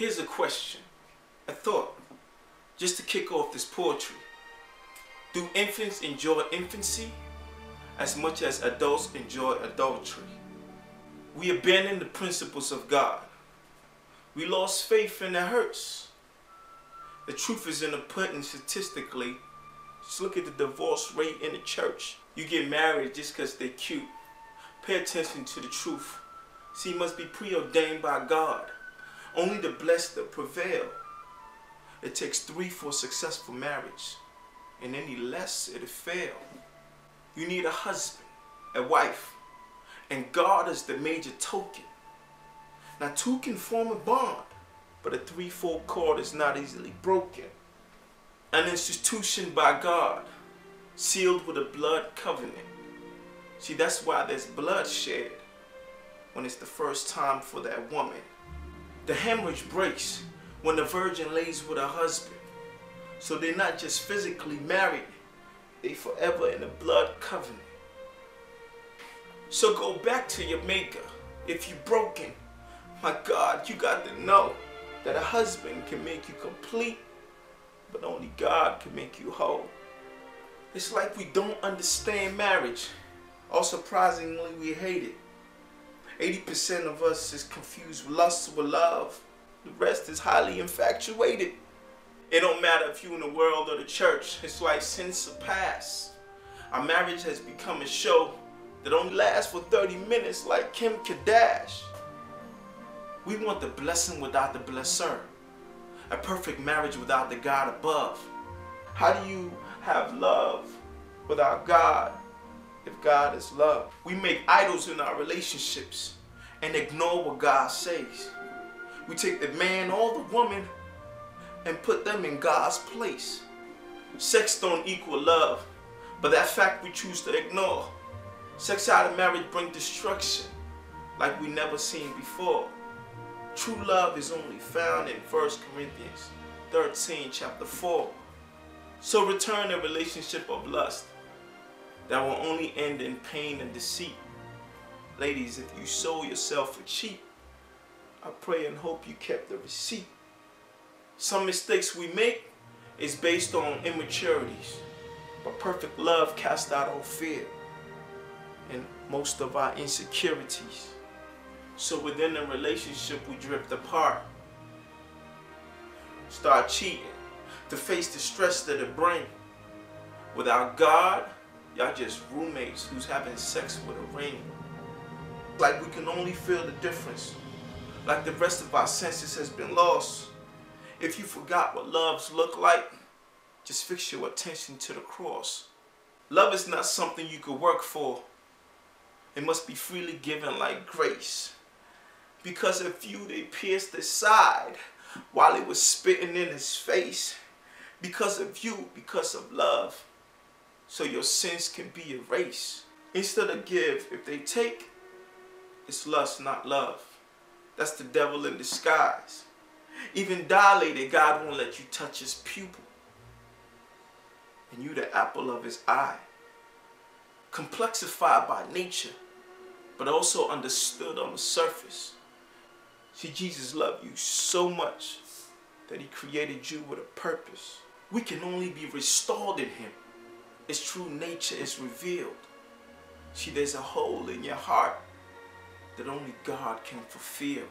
Here's a question, a thought, just to kick off this poetry. Do infants enjoy infancy as much as adults enjoy adultery? We abandoned the principles of God. We lost faith and it hurts. The truth is in the pudding statistically. Just look at the divorce rate in the church. You get married just because they're cute. Pay attention to the truth. See, it must be preordained by God. Only the blessed that prevail. It takes 3 for a successful marriage. And any less, it'll fail. You need a husband, a wife. And God is the major token. Now 2 can form a bond, but a 3-fold cord is not easily broken. An institution by God, sealed with a blood covenant. See, that's why there's blood shed when it's the first time for that woman. The hemorrhage breaks when the virgin lays with her husband. So they're not just physically married, they forever in a blood covenant. So go back to your maker. If you're broken, my God, you got to know that a husband can make you complete, but only God can make you whole. It's like we don't understand marriage, or surprisingly we hate it. 80% of us is confused lust with love. The rest is highly infatuated. It don't matter if you're in the world or the church. It's like sin surpassed. Our marriage has become a show that only lasts for 30 minutes like Kim Kardashian. We want the blessing without the blesser. A perfect marriage without the God above. How do you have love without God if God is love? We make idols in our relationships and ignore what God says. We take the man or the woman and put them in God's place. Sex don't equal love, but that fact we choose to ignore. Sex out of marriage brings destruction like we never seen before. True love is only found in 1 Corinthians 13, chapter 4. So return a relationship of lust that will only end in pain and deceit. Ladies, if you sold yourself for cheap, I pray and hope you kept the receipt. Some mistakes we make is based on immaturities, but perfect love casts out all fear and most of our insecurities. So within a relationship we drift apart, start cheating to face the stress that it brings. Without God, y'all just roommates who's having sex with a ring. Like we can only feel the difference, like the rest of our senses has been lost. If you forgot what loves look like, just fix your attention to the cross. Love is not something you could work for. It must be freely given like grace. Because of you they pierced his side while he was spitting in his face. Because of you, because of love, so your sins can be erased. Instead of give, if they take, it's lust, not love. That's the devil in disguise. Even dilated, God won't let you touch his pupil. And you the apple of his eye. Complexified by nature, but also understood on the surface. See, Jesus loved you so much that he created you with a purpose. We can only be restored in him. His true nature is revealed. See, there's a hole in your heart that only God can fulfill.